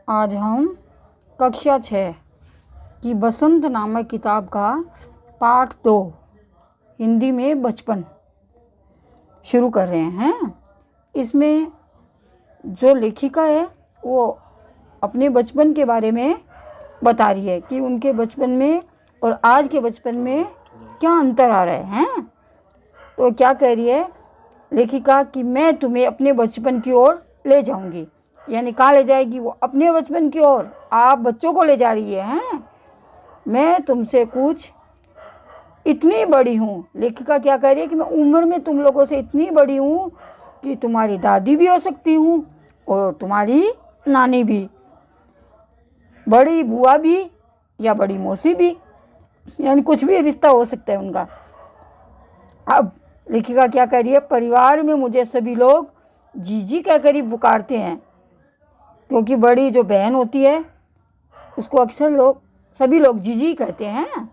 आज हम कक्षा 6 की बसंत नामक किताब का पाठ 2 हिंदी में बचपन शुरू कर रहे हैं। इसमें जो लेखिका है वो अपने बचपन के बारे में बता रही है कि उनके बचपन में और आज के बचपन में क्या अंतर आ रहे हैं। तो क्या कह रही है लेखिका कि मैं तुम्हें अपने बचपन की ओर ले जाऊंगी। यानी कहाँ ले जाएगी? वो अपने बचपन की ओर। आप बच्चों को ले जा रही है हैं? मैं तुमसे कुछ इतनी बड़ी हूँ। लेखिका क्या कह रही है कि मैं उम्र में तुम लोगों से इतनी बड़ी हूँ कि तुम्हारी दादी भी हो सकती हूँ और तुम्हारी नानी भी, बड़ी बुआ भी या बड़ी मौसी भी, यानी कुछ भी रिश्ता हो सकता है उनका। अब लेखिका क्या कह रही है, परिवार में मुझे सभी लोग जीजी कहकर ही पुकारते हैं, क्योंकि बड़ी जो बहन होती है उसको अक्सर सभी लोग जीजी कहते हैं।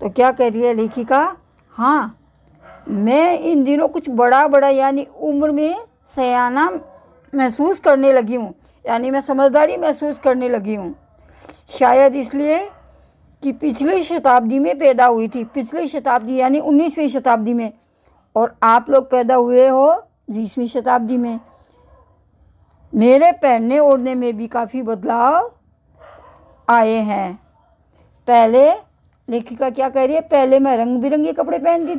तो क्या कह रही है लेखिका, हाँ मैं इन दिनों कुछ बड़ा यानी उम्र में सयाना महसूस करने लगी हूँ, यानी मैं समझदारी महसूस करने लगी हूँ। शायद इसलिए कि पिछली शताब्दी में पैदा हुई थी। पिछली शताब्दी यानी 19वीं शताब्दी में, और आप लोग पैदा हुए हो 20वीं शताब्दी में। मेरे पहनने ओढ़ने में भी काफ़ी बदलाव आए हैं। पहले लेखिका क्या कह रही है, पहले मैं रंग बिरंगे कपड़े पहनती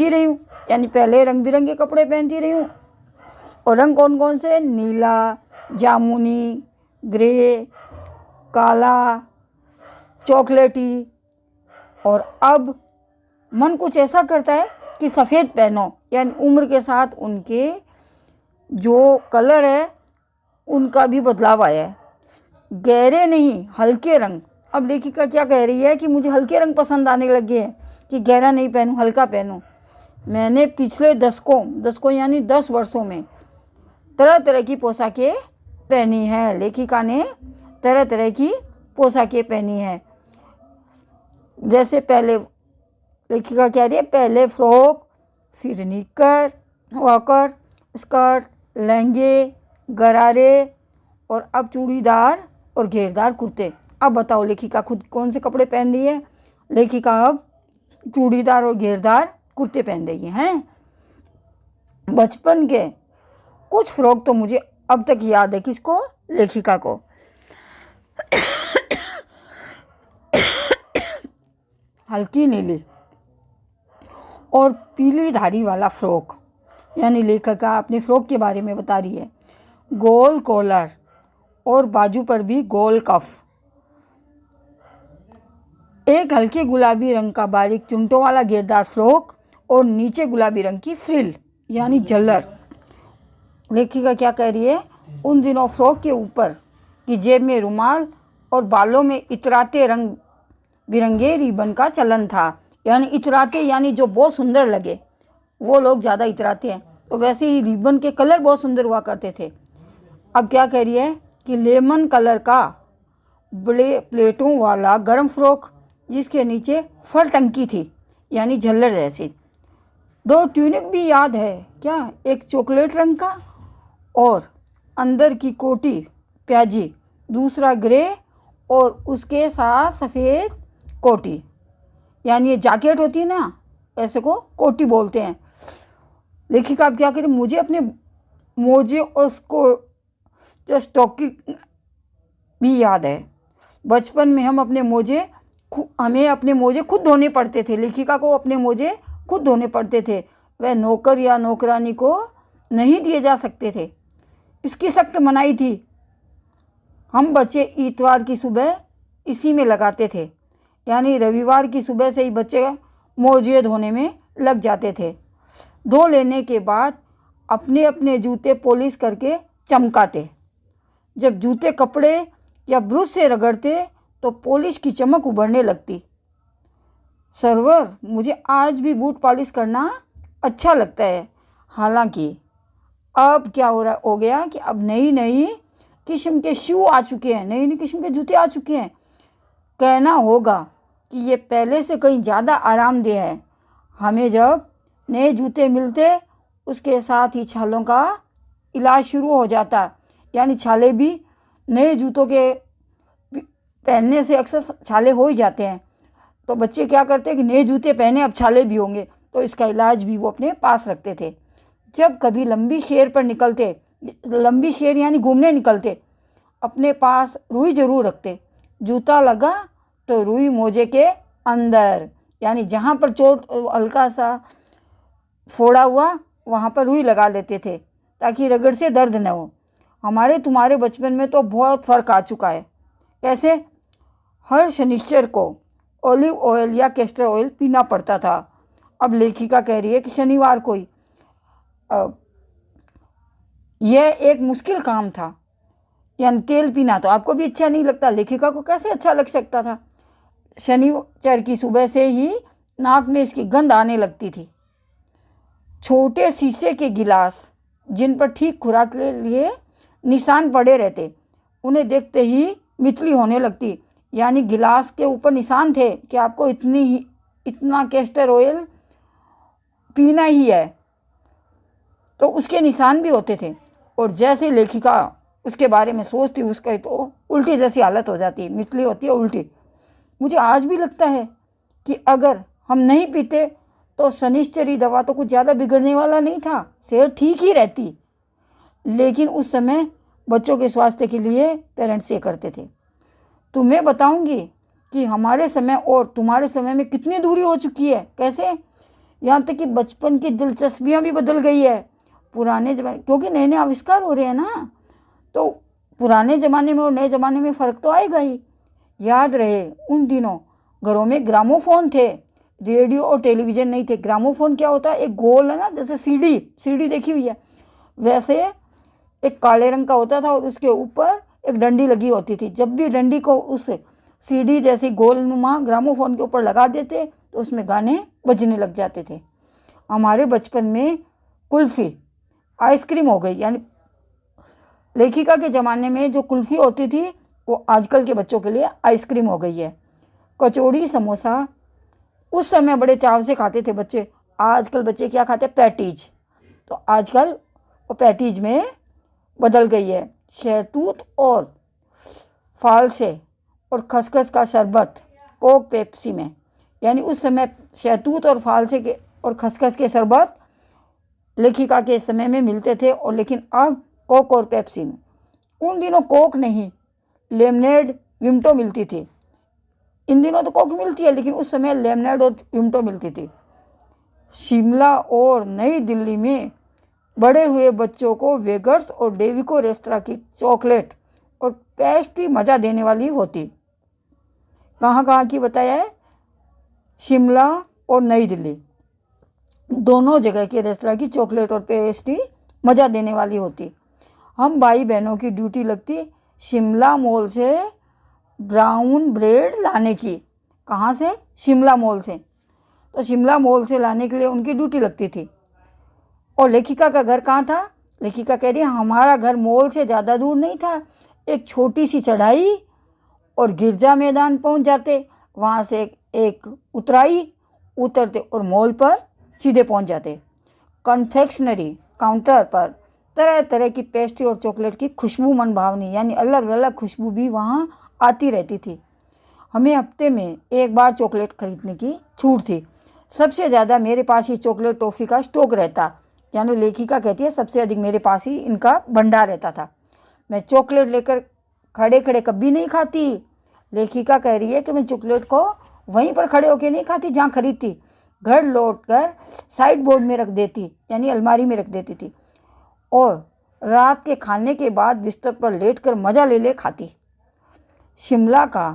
रही हूँ, यानी पहले रंग बिरंगे कपड़े पहनती रही हूँ। और रंग कौन कौन से? नीला, जामुनी, ग्रे, काला, चॉकलेटी। और अब मन कुछ ऐसा करता है कि सफ़ेद पहनो, यानी उम्र के साथ उनके जो कलर है उनका भी बदलाव आया है। गहरे नहीं, हल्के रंग। अब लेखिका क्या कह रही है कि मुझे हल्के रंग पसंद आने लगे हैं, कि गहरा नहीं पहनूं, हल्का पहनूं। मैंने पिछले दशकों यानी 10 वर्षों में तरह तरह की पोशाकें पहनी है। लेखिका ने तरह तरह की पोशाकें पहनी है। जैसे पहले लेखिका कह रही है, पहले फ्रॉक, फिर निक्कर, वॉकर, स्कर्ट, लहंगे, गरारे, और अब चूड़ीदार और घेरदार कुर्ते। अब बताओ लेखिका खुद कौन से कपड़े पहन रही है? लेखिका अब चूड़ीदार और घेरदार कुर्ते पहन रही हैं। बचपन के कुछ फ्रॉक तो मुझे अब तक याद है। किसको? लेखिका को। हल्की नीली और पीली धारी वाला फ्रॉक, यानी लेखिका अपने फ्रॉक के बारे में बता रही है। गोल कॉलर और बाजू पर भी गोल कफ। एक हल्के गुलाबी रंग का बारीक चुनटों वाला घेरदार फ्रॉक और नीचे गुलाबी रंग की फ्रिल यानी झल्लर। लेखिका क्या कह रही है, उन दिनों फ्रॉक के ऊपर की जेब में रुमाल और बालों में इतराते रंग बिरंगे रिबन का चलन था। यानी इतराते यानी जो बहुत सुंदर लगे, वो लोग ज़्यादा इतराते हैं, तो वैसे ही रिबन के कलर बहुत सुंदर हुआ करते थे। अब क्या कह रही है कि लेमन कलर का बड़े प्लेटों वाला गर्म फ्रॉक, जिसके नीचे फर टंकी थी यानी झल्लर जैसी। 2 ट्यूनिक भी याद है क्या? एक चॉकलेट रंग का और अंदर की कोटी प्याजी, दूसरा ग्रे और उसके साथ सफ़ेद कोटी, यानी ये जैकेट होती है ना, ऐसे को कोटी बोलते हैं। लेखिका आप क्या करें, मुझे अपने मोजे और उसको जो स्टॉकिंग भी याद है। बचपन में हमें अपने मोजे खुद धोने पड़ते थे। लेखिका को अपने मोजे खुद धोने पड़ते थे। वह नौकर या नौकरानी को नहीं दिए जा सकते थे, इसकी सख्त मनाही थी। हम बच्चे इतवार की सुबह इसी में लगाते थे, यानी रविवार की सुबह से ही बच्चे मोजे धोने में लग जाते थे। धो लेने के बाद अपने अपने जूते पॉलिश करके चमकाते। जब जूते कपड़े या ब्रश से रगड़ते तो पॉलिश की चमक उभरने लगती। सरवर, मुझे आज भी बूट पॉलिश करना अच्छा लगता है। हालांकि अब क्या हो गया कि अब नई किस्म के शू आ चुके हैं, नई किस्म के जूते आ चुके हैं। कहना होगा कि ये पहले से कहीं ज़्यादा आरामदेह है। हमें जब नए जूते मिलते उसके साथ ही छालों का इलाज शुरू हो जाता। यानी छाले भी नए जूतों के पहनने से अक्सर छाले हो ही जाते हैं। तो बच्चे क्या करते हैं कि नए जूते पहने, अब छाले भी होंगे, तो इसका इलाज भी वो अपने पास रखते थे। जब कभी लंबी सैर पर निकलते, लंबी सैर यानी घूमने निकलते, अपने पास रुई जरूर रखते। जूता लगा तो रुई मोजे के अंदर, यानी जहाँ पर चोट हल्का सा फोड़ा हुआ वहाँ पर रुई लगा लेते थे ताकि रगड़ से दर्द न हो। हमारे तुम्हारे बचपन में तो बहुत फ़र्क आ चुका है। कैसे? हर शनिश्चर को ऑलिव ऑयल या कैस्टर ऑयल पीना पड़ता था। अब लेखिका कह रही है कि शनिवार को ही यह एक मुश्किल काम था। यानी तेल पीना तो आपको भी अच्छा नहीं लगता, लेखिका को कैसे अच्छा लग सकता था? शनिवार की सुबह से ही नाक में इसकी गंध आने लगती थी। छोटे शीशे के गिलास जिन पर ठीक खुराक के लिए निशान पड़े रहते, उन्हें देखते ही मितली होने लगती। यानी गिलास के ऊपर निशान थे कि आपको इतना कैस्टर ऑयल पीना ही है, तो उसके निशान भी होते थे। और जैसे लेखिका उसके बारे में सोचती, उसका तो उल्टी जैसी हालत हो जाती, मितली होती है उल्टी। मुझे आज भी लगता है कि अगर हम नहीं पीते तो शनिश्चरी दवा तो कुछ ज़्यादा बिगड़ने वाला नहीं था, सेहत ठीक ही रहती। लेकिन उस समय बच्चों के स्वास्थ्य के लिए पेरेंट्स ये करते थे। तुम्हें बताऊंगी कि हमारे समय और तुम्हारे समय में कितनी दूरी हो चुकी है। कैसे? यहाँ तक कि बचपन की दिलचस्पियाँ भी बदल गई है। पुराने जमाने, क्योंकि नए नए आविष्कार हो रहे हैं ना, तो पुराने ज़माने में और नए ज़माने में फ़र्क तो आएगा ही। याद रहे उन दिनों घरों में ग्रामोफोन थे, रेडियो और टेलीविज़न नहीं थे। ग्रामोफोन क्या होता है? एक गोल है ना, जैसे सीडी देखी हुई है, वैसे एक काले रंग का होता था और उसके ऊपर एक डंडी लगी होती थी। जब भी डंडी को उस सीडी जैसी गोलनुमा ग्रामोफोन के ऊपर लगा देते तो उसमें गाने बजने लग जाते थे। हमारे बचपन में कुल्फ़ी आइसक्रीम हो गई। यानी लेखिका के ज़माने में जो कुल्फ़ी होती थी वो आजकल के बच्चों के लिए आइसक्रीम हो गई है। कचौड़ी समोसा उस समय बड़े चाव से खाते थे बच्चे। आजकल बच्चे क्या खाते हैं? पैटीज। तो आजकल वो पैटीज में बदल गई है। शहतूत और फालसे और खसखस का शरबत कोक पेप्सी में। यानी उस समय शहतूत और फालसे के और खसखस के शरबत लेखिका के समय में मिलते थे, और लेकिन अब कोक और पेप्सी में। उन दिनों कोक नहीं, लेमनेड विम्टो मिलती थी। इन दिनों तो कोक मिलती है, लेकिन उस समय लेमनेड और विम्टो मिलती थी। शिमला और नई दिल्ली में बड़े हुए बच्चों को वेगर्स और डेविको रेस्तरां की चॉकलेट और पेस्ट्री मज़ा देने वाली होती। कहाँ कहाँ की बताया है? शिमला और नई दिल्ली दोनों जगह के रेस्तरां की चॉकलेट और पेस्ट्री मज़ा देने वाली होती। हम भाई बहनों की ड्यूटी लगती शिमला मॉल से ब्राउन ब्रेड लाने की। कहाँ से? शिमला मॉल से। तो शिमला मॉल से लाने के लिए उनकी ड्यूटी लगती थी। और लेखिका का घर कहाँ था? लेखिका कह रही है हमारा घर मॉल से ज़्यादा दूर नहीं था, एक छोटी सी चढ़ाई और गिरजा मैदान पहुँच जाते, वहाँ से एक उतराई उतरते और मॉल पर सीधे पहुँच जाते। कन्फेक्शनरी काउंटर पर तरह तरह की पेस्ट्री और चॉकलेट की खुशबू मन भावनी, यानी अलग अलग खुशबू भी वहाँ आती रहती थी। हमें हफ्ते में एक बार चॉकलेट खरीदने की छूट थी। सबसे ज़्यादा मेरे पास ही चॉकलेट टॉफ़ी का स्टॉक रहता। यानी लेखिका कहती है सबसे अधिक मेरे पास ही इनका भंडार रहता था। मैं चॉकलेट लेकर खड़े खड़े कभी नहीं खाती। लेखिका कह रही है कि मैं चॉकलेट को वहीं पर खड़े होकर नहीं खाती जहाँ खरीदती, घर लौट कर साइड बोर्ड में रख देती, यानी अलमारी में रख देती थी, और रात के खाने के बाद बिस्तर पर लेट कर मज़ा ले खाती। शिमला का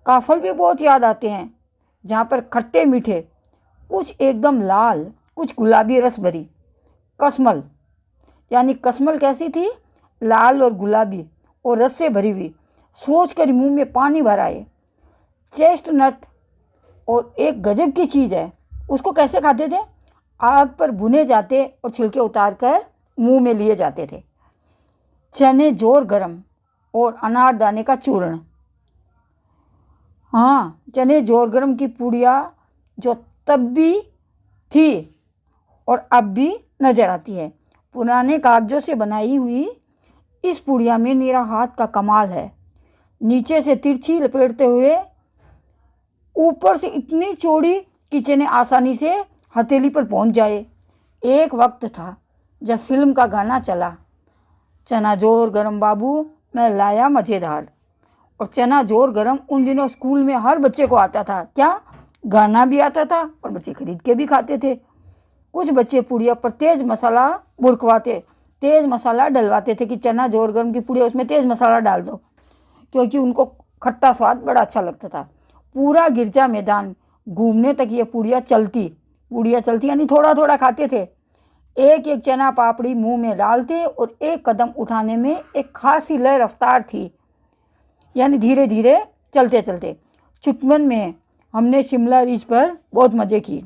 काफल भी बहुत याद आते हैं, जहाँ पर खट्टे मीठे, कुछ एकदम लाल, कुछ गुलाबी रस भरी कसमल। यानी कसमल कैसी थी? लाल और गुलाबी और रस से भरी हुई, सोच कर मुँह में पानी भर आए। चेस्टनट और एक गजब की चीज़ है, उसको कैसे खाते थे? आग पर भुने जाते और छिलके उतार कर मुँह में लिए जाते थे। चने जोर गरम और अनारदाने का चूर्ण। हाँ, चने जोर गरम की पुड़िया जो तब भी थी और अब भी नज़र आती है, पुराने कागजों से बनाई हुई इस पुड़िया में मेरा हाथ का कमाल है। नीचे से तिरछी लपेटते हुए ऊपर से इतनी चौड़ी कि चने आसानी से हथेली पर पहुंच जाए। एक वक्त था जब फिल्म का गाना चला, चना जोर गरम बाबू मैं लाया मज़ेदार। और चना जोर गरम उन दिनों स्कूल में हर बच्चे को आता था। क्या गाना भी आता था और बच्चे खरीद के भी खाते थे। कुछ बच्चे पुड़िया पर तेज़ मसाला बुरकवाते, तेज़ मसाला डलवाते थे कि चना जोर गरम की पुड़िया, उसमें तेज़ मसाला डाल दो, क्योंकि उनको खट्टा स्वाद बड़ा अच्छा लगता था। पूरा गिरजा मैदान घूमने तक ये पुड़िया चलती यानी थोड़ा थोड़ा खाते थे। एक एक चना पापड़ी मुंह में डालते और एक कदम उठाने में एक खासी लय रफ्तार थी, यानी धीरे धीरे चलते चलते। चुटमन में हमने शिमला रिज पर बहुत मज़े किए,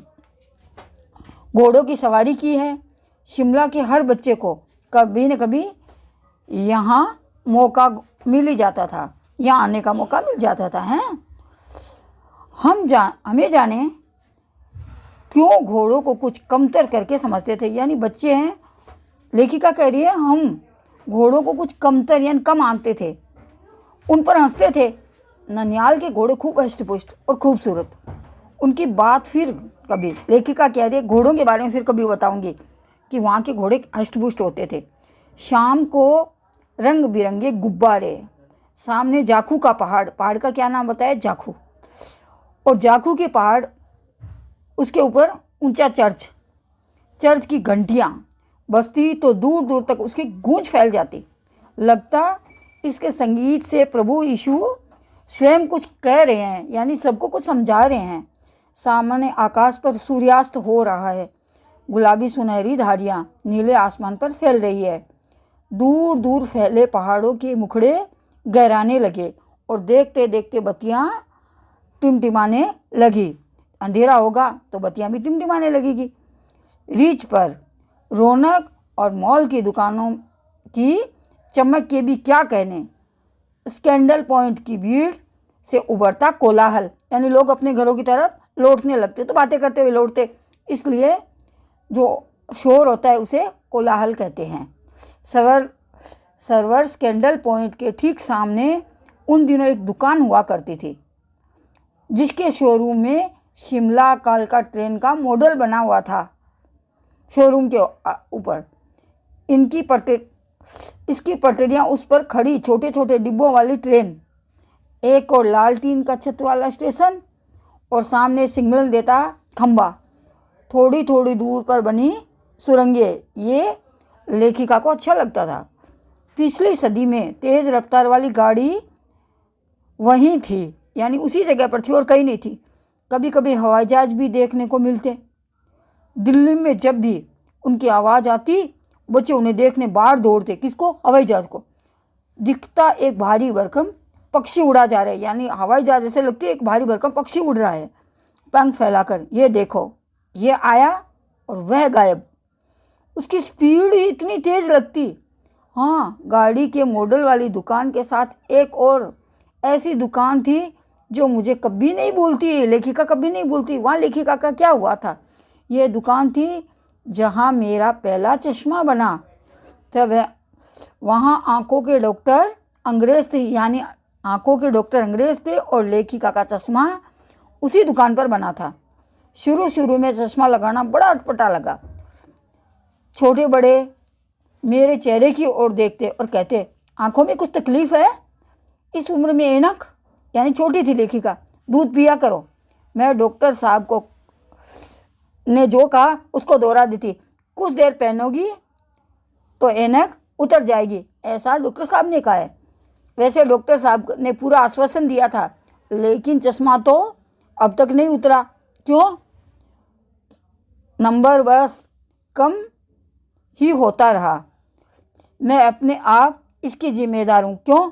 घोड़ों की सवारी की है। शिमला के हर बच्चे को कभी न कभी यहाँ मौका मिल ही जाता था, यहाँ आने का मौका मिल जाता था। हैं हमें जाने क्यों घोड़ों को कुछ कमतर करके समझते थे, यानी बच्चे हैं, लेखिका कह रही है हम घोड़ों को कुछ कमतर यानी कम आंकते थे, उन पर हंसते थे। ननिहाल के घोड़े खूब हष्ट-पुष्ट और खूबसूरत, उनकी बात फिर कभी, लेखिका कह रही है घोड़ों के बारे में फिर कभी बताऊंगी कि वहाँ के घोड़े हष्ट-पुष्ट होते थे। शाम को रंग बिरंगे गुब्बारे, सामने जाखू का पहाड़ का क्या नाम बताया, जाखू, और जाखू के पहाड़, उसके ऊपर ऊंचा चर्च की घंटियाँ बजती तो दूर दूर तक उसकी गूंज फैल जाती। लगता इसके संगीत से प्रभु यीशु स्वयं कुछ कह रहे हैं, यानी सबको कुछ समझा रहे हैं। सामने आकाश पर सूर्यास्त हो रहा है, गुलाबी सुनहरी धारियाँ नीले आसमान पर फैल रही है। दूर दूर फैले पहाड़ों के मुखड़े गहराने लगे और देखते देखते बत्तियाँ टिमटिमाने लगी। अंधेरा होगा तो बत्तियाँ भी टिमटिमाने लगेगी। रिज पर रौनक और मॉल की दुकानों की चमक के भी क्या कहने। स्कैंडल पॉइंट की भीड़ से उभरता कोलाहल, यानी लोग अपने घरों की तरफ लौटने लगते, तो बातें करते हुए लौटते, इसलिए जो शोर होता है उसे कोलाहल कहते हैं। सर्वर स्कैंडल पॉइंट के ठीक सामने उन दिनों एक दुकान हुआ करती थी, जिसके शोरूम में शिमला कालका ट्रेन का मॉडल बना हुआ था। शोरूम के ऊपर इसकी पटरियाँ, उस पर खड़ी छोटे छोटे डिब्बों वाली ट्रेन, एक और लाल टीन का छत वाला स्टेशन और सामने सिग्नल देता खंबा, थोड़ी थोड़ी दूर पर बनी सुरंगें। ये लेखिका को अच्छा लगता था। पिछली सदी में तेज़ रफ्तार वाली गाड़ी वहीं थी, यानी उसी जगह पर थी और कहीं नहीं थी। कभी कभी हवाई जहाज भी देखने को मिलते। दिल्ली में जब भी उनकी आवाज़ आती, बच्चे उन्हें देखने बाहर दौड़ते। किसको? हवाई जहाज को। दिखता एक भारी भरकम पक्षी उड़ा जा रहा है, यानी हवाई जहाज ऐसे लगती है एक भारी भरकम पक्षी उड़ रहा है पंख फैलाकर। ये देखो, ये आया और वह गायब। उसकी स्पीड ही इतनी तेज़ लगती। हाँ, गाड़ी के मॉडल वाली दुकान के साथ एक और ऐसी दुकान थी जो मुझे कभी नहीं भूलती, लेखिका कभी नहीं भूलती। वहाँ लेखिका का क्या हुआ था, ये दुकान थी जहाँ मेरा पहला चश्मा बना। तब वहाँ आंखों के डॉक्टर अंग्रेज़ थे, यानी आंखों के डॉक्टर अंग्रेज़ थे और लेखिका का चश्मा उसी दुकान पर बना था। शुरू में चश्मा लगाना बड़ा अटपटा लगा। छोटे बड़े मेरे चेहरे की ओर देखते और कहते, आंखों में कुछ तकलीफ है? इस उम्र में ऐनक, यानी छोटी थी लेखिका। दूध पिया करो। मैं डॉक्टर साहब को ने जो कहा उसको दोहरा देती, कुछ देर पहनोगी तो ऐनक उतर जाएगी, ऐसा डॉक्टर साहब ने कहा है। वैसे डॉक्टर साहब ने पूरा आश्वासन दिया था, लेकिन चश्मा तो अब तक नहीं उतरा। क्यों? नंबर बस कम ही होता रहा। मैं अपने आप इसकी जिम्मेदार हूँ। क्यों?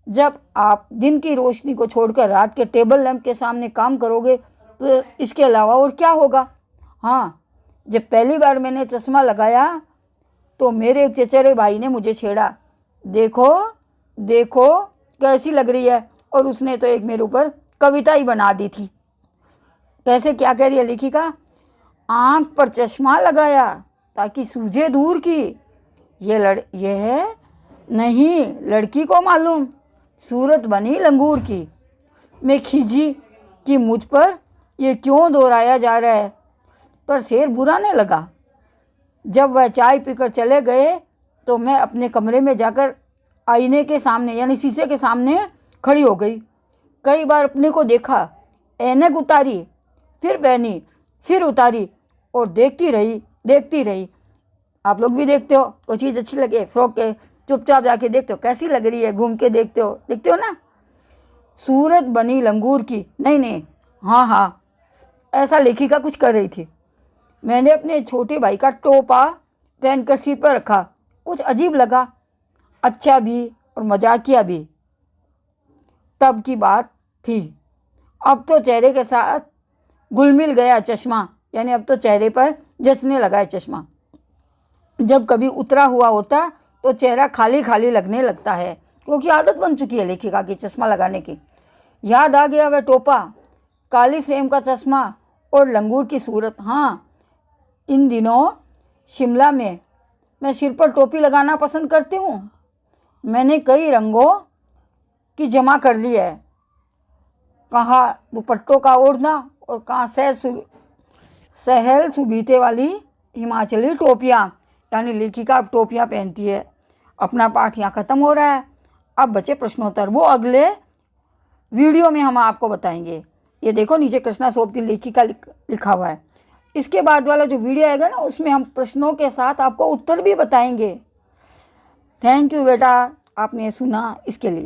जब आप दिन की रोशनी को छोड़कर रात के टेबल लैंप के सामने काम करोगे तो इसके अलावा और क्या होगा। हाँ, जब पहली बार मैंने चश्मा लगाया तो मेरे एक चचेरे भाई ने मुझे छेड़ा, देखो देखो कैसी लग रही है, और उसने तो एक मेरे ऊपर कविता ही बना दी थी। कैसे, क्या कह रही है लेखिका? आँख पर चश्मा लगाया ताकि सूझे दूर की, ये है नहीं, लड़की को मालूम, सूरत बनी लंगूर की। मैं खींची कि मुझ पर ये क्यों दोहराया जा रहा है, पर शेर बुरा नहीं लगा। जब वह चाय पीकर चले गए तो मैं अपने कमरे में जाकर आईने के सामने यानी शीशे के सामने खड़ी हो गई। कई बार अपने को देखा, ऐनक उतारी, फिर पहनी, फिर उतारी और देखती रही। आप लोग भी देखते हो, कोई चीज़ अच्छी लगे फ्रॉक के, चुपचाप जाके देखते हो कैसी लग रही है, घूम के देखते हो ना। सूरत बनी लंगूर की, नहीं, हाँ, ऐसा लेखिका कुछ कर रही थी। मैंने अपने छोटे भाई का टोपा पहनकर सिर पर रखा। कुछ अजीब लगा, अच्छा भी और मजाकिया भी। तब की बात थी। अब तो चेहरे के साथ घुल मिल गया चश्मा, यानी अब तो चेहरे पर जचने लगा है चश्मा। जब कभी उतरा हुआ होता तो चेहरा खाली खाली लगने लगता है, क्योंकि आदत बन चुकी है लेखिका की चश्मा लगाने की। याद आ गया वह टोपा, काली फ्रेम का चश्मा और लंगूर की सूरत। हाँ, इन दिनों शिमला में मैं सिर पर टोपी लगाना पसंद करती हूँ। मैंने कई रंगों की जमा कर ली है, कहाँ दुपट्टों का ओढ़ना और कहाँ सहल सुबीते वाली हिमाचली टोपियाँ, यानी लेखिका अब टोपियाँ पहनती है। अपना पाठ यहाँ ख़त्म हो रहा है। अब बचे प्रश्नोत्तर, वो अगले वीडियो में हम आपको बताएंगे। ये देखो नीचे कृष्णा सोबती लेखिका लिखा हुआ है। इसके बाद वाला जो वीडियो आएगा ना, उसमें हम प्रश्नों के साथ आपको उत्तर भी बताएंगे। थैंक यू बेटा, आपने सुना इसके लिए।